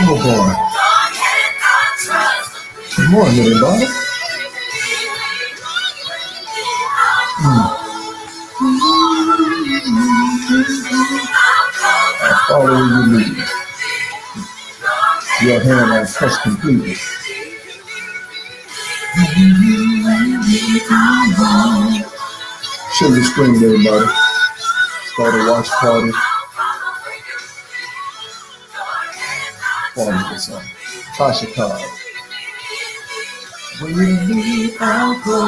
Oh boy. Good morning, everybody. I follow you lead. Your hand I press completely. Share the screen, everybody. Start a watch party. Follow this song. Tasha Cobb. When you leave, I'll go.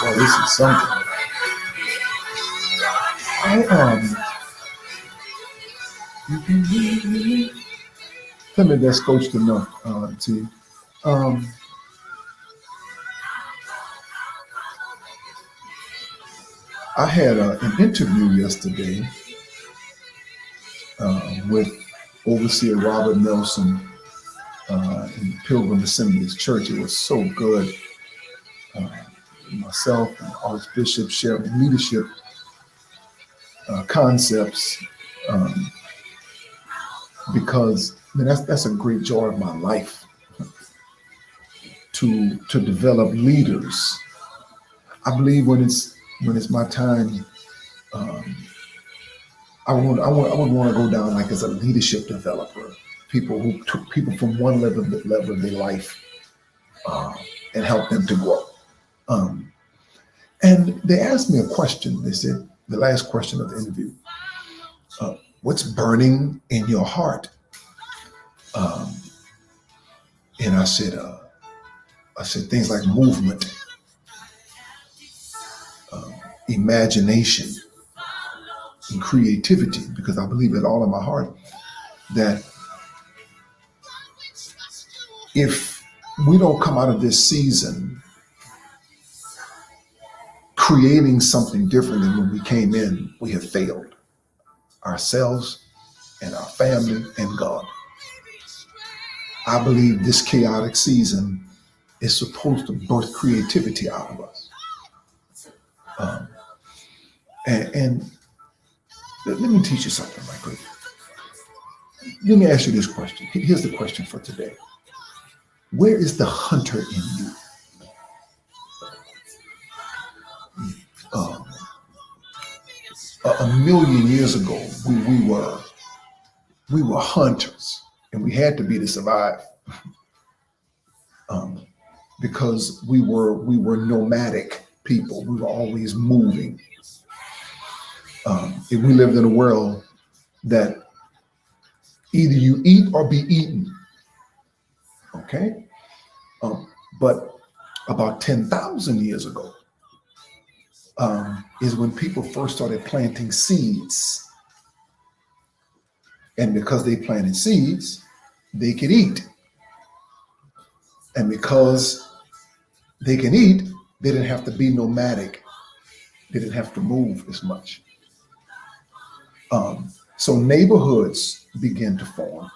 Well, this is something. You can leave me. Tell me that's coached enough, T. Um, I had an interview yesterday with Overseer Robert Nelson in Pilgrim Assembly's church. It was so good. Myself and Archbishop sharing leadership concepts because that's a great joy of my life to develop leaders. I believe when it's my time, I would want to go down like as a leadership developer. People who took people from one level of their life and help them to grow. And they asked me a question. They said, the last question of the interview, what's burning in your heart? And I said things like movement, imagination, and creativity, because I believe it all in my heart that if we don't come out of this season creating something different than when we came in, we have failed ourselves and our family and God. I believe this chaotic season is supposed to birth creativity out of us. And let me teach you something right quick. Let me ask you this question. Here's the question for today. Where is the hunter in you? A million years ago, we were hunters, and we had to be to survive, because we were nomadic people. We were always moving. If we lived in a world that either you eat or be eaten, okay? But about 10,000 years ago is when people first started planting seeds. And because they planted seeds, they could eat. And because they can eat, they didn't have to be nomadic. They didn't have to move as much. So neighborhoods began to form.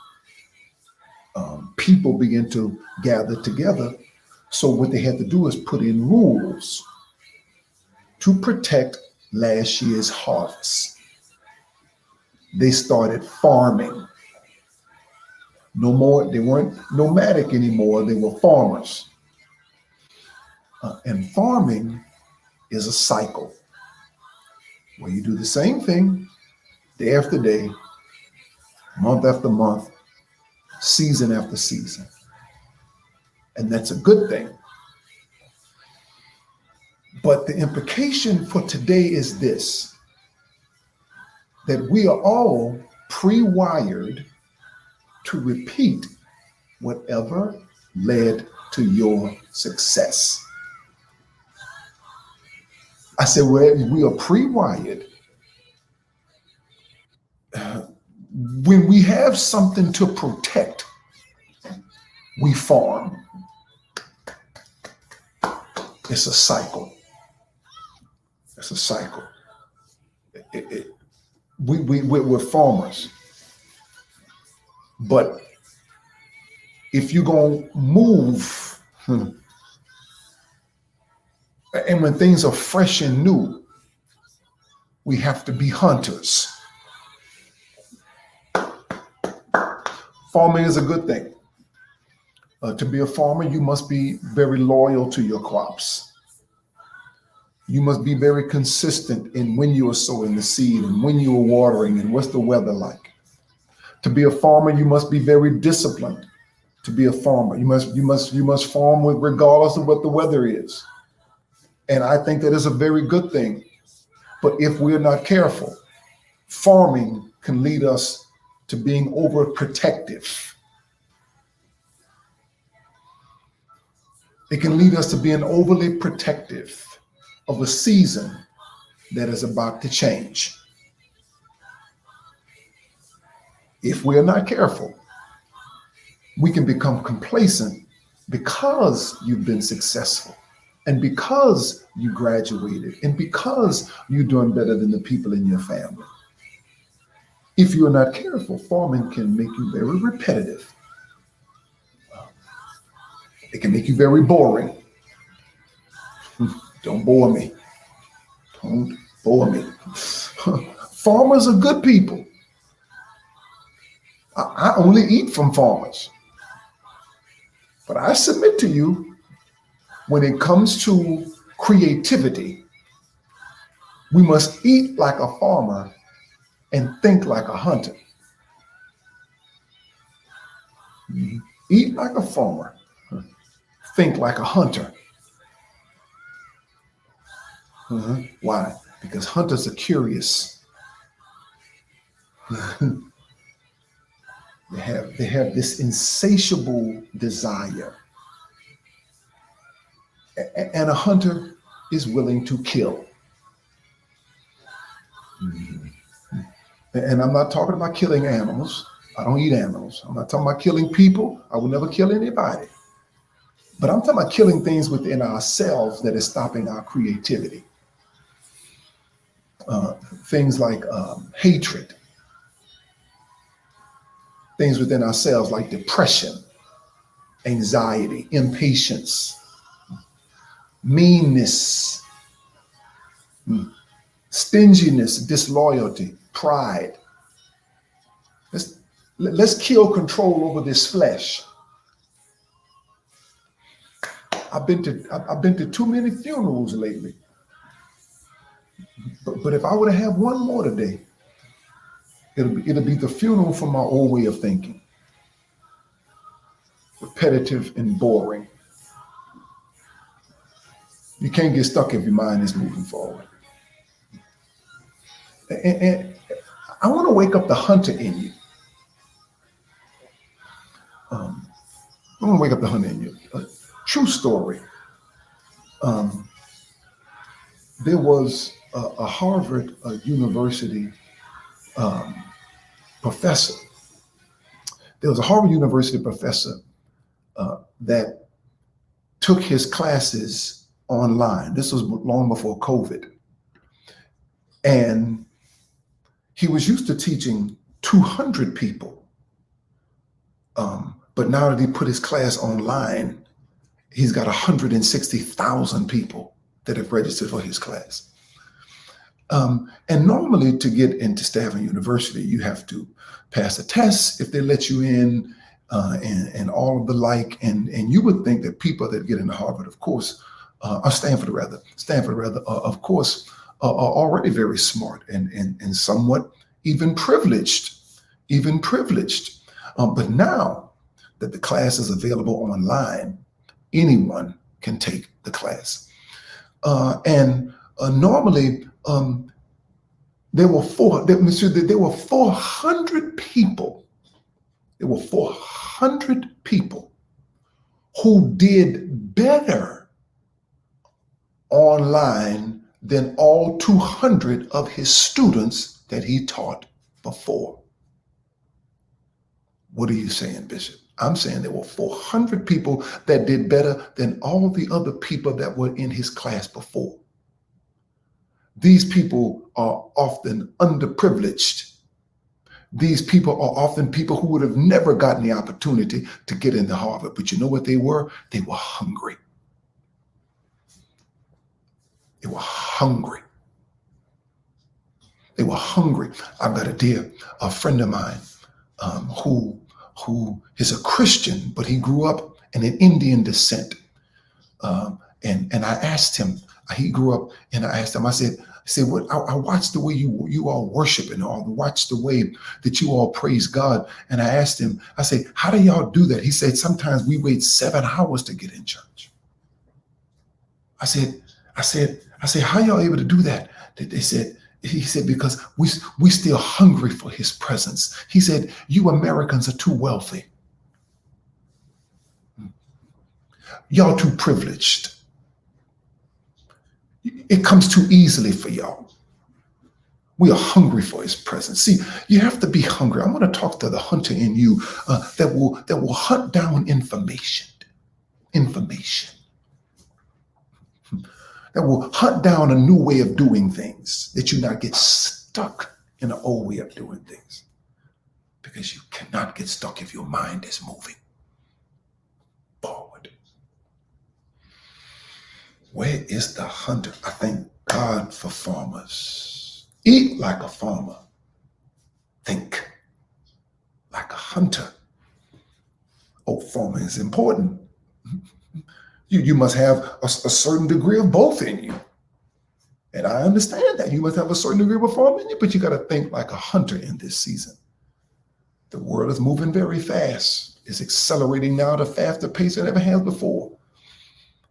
People began to gather together. So what they had to do is put in rules to protect last year's harvest. They started farming. No more, they weren't nomadic anymore, they were farmers. And farming is a cycle where you do the same thing day after day, month after month, season after season. And that's a good thing. But the implication for today is this, that we are all pre-wired to repeat whatever led to your success. I said, well, we are pre-wired. When we have something to protect, we farm. It's a cycle. It's a cycle. We're farmers. But if you're going to move, and when things are fresh and new, we have to be hunters. Farming is a good thing. To be a farmer, you must be very loyal to your crops. You must be very consistent in when you are sowing the seed and when you are watering and what's the weather like. To be a farmer, you must be very disciplined. To be a farmer, you must farm with regardless of what the weather is. And I think that is a very good thing. But if we're not careful, farming can lead us to being overprotective. It can lead us to being overly protective of a season that is about to change. If we are not careful, we can become complacent because you've been successful and because you graduated and because you're doing better than the people in your family. If you're not careful, farming can make you very repetitive. It can make you very boring. Don't bore me. Don't bore me. Farmers are good people. I only eat from farmers. But I submit to you, when it comes to creativity, we must eat like a farmer and think like a hunter. Eat like a farmer, think like a hunter. Why? Because hunters are curious. They have this insatiable desire. And a hunter is willing to kill. And I'm not talking about killing animals. I don't eat animals. I'm not talking about killing people. I will never kill anybody. But I'm talking about killing things within ourselves that is stopping our creativity. Things like hatred. Things within ourselves like depression, anxiety, impatience, meanness, stinginess, disloyalty, pride. Let's kill control over this flesh. I've been to too many funerals lately. But if I were to have one more today, it'll be the funeral for my old way of thinking. Repetitive and boring. You can't get stuck if your mind is moving forward. And I want to wake up the hunter in you. I want to wake up the hunter in you. True story. There was a Harvard University professor. There was a Harvard University professor that took his classes online. This was long before COVID. And he was used to teaching 200 people. But now that he put his class online, he's got 160,000 people that have registered for his class. And normally to get into Stafford University, you have to pass a test if they let you in, and all of the like. And you would think that people that get into Harvard, of course, or Stanford rather, of course, are already very smart and somewhat even privileged. But now that the class is available online, anyone can take the class. Normally, there were 400 people. There were 400 people who did better online than all 200 of his students that he taught before. What are you saying, Bishop? I'm saying there were 400 people that did better than all the other people that were in his class before. These people are often underprivileged. These people are often people who would have never gotten the opportunity to get into Harvard. But you know what they were? They were hungry. They were hungry. They were hungry. I've got a friend of mine who who is a Christian, but he grew up in an Indian descent. And I asked him, he grew up, and I asked him, I said, what? I watched the way you all worship and all, watch the way that you all praise God. And I asked him, I said, how do y'all do that? He said, sometimes we wait 7 hours to get in church. I said, how y'all able to do that? He said, because we still hungry for his presence. He said, you Americans are too wealthy. Y'all too privileged. It comes too easily for y'all. We are hungry for his presence. See, you have to be hungry. I want to talk to the hunter in you that will hunt down information. That will hunt down a new way of doing things, that you not get stuck in an old way of doing things. Because you cannot get stuck if your mind is moving forward. Where is the hunter? I thank God for farmers. Eat like a farmer. Think like a hunter. Oh, farming is important. You must have a certain degree of both in you. And I understand that. You must have a certain degree of farming in you, but you got to think like a hunter in this season. The world is moving very fast. It's accelerating now at a faster pace than it ever has before.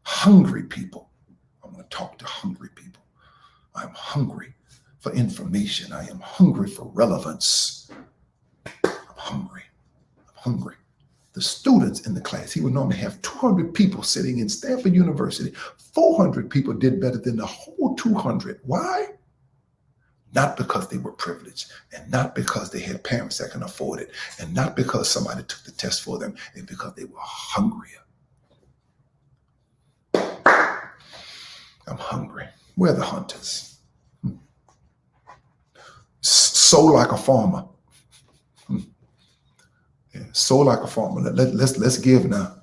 Hungry people. I'm going to talk to hungry people. I'm hungry for information. I am hungry for relevance. I'm hungry. The students in the class, he would normally have 200 people sitting in Stanford University. 400 people did better than the whole 200. Why? Not because they were privileged, and not because they had parents that can afford it, and not because somebody took the test for them, and because they were hungrier. I'm hungry. Where are the hunters? Sow like a farmer. Sow like a farmer. Let's give now.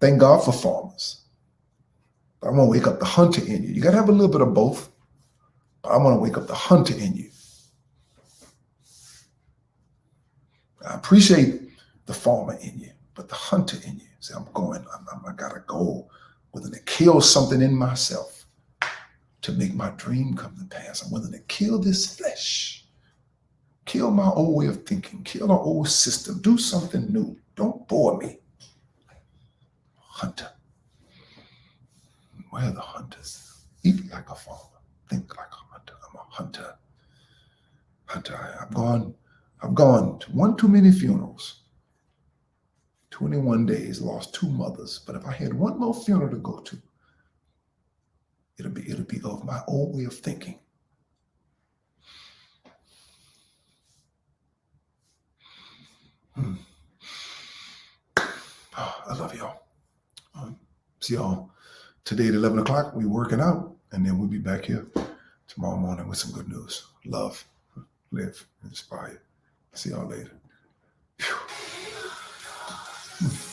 Thank God for farmers. But I want to wake up the hunter in you. You got to have a little bit of both. But I want to wake up the hunter in you. I appreciate the farmer in you, but the hunter in you. Say, I got a goal. Willing to kill something in myself to make my dream come to pass. I'm willing to kill this flesh. Kill my old way of thinking. Kill our old system. Do something new. Don't bore me. Hunter. Where are the hunters? Eat like a farmer. Think like a hunter. I'm a hunter. I've gone to one too many funerals. 21 days, lost 2 mothers. But if I had one more funeral to go to, it'll be of my old way of thinking. Oh, I love y'all. See y'all today at 11 o'clock. We're working out, and then we'll be back here tomorrow morning with some good news. Love, live, inspire. See y'all later. Phew.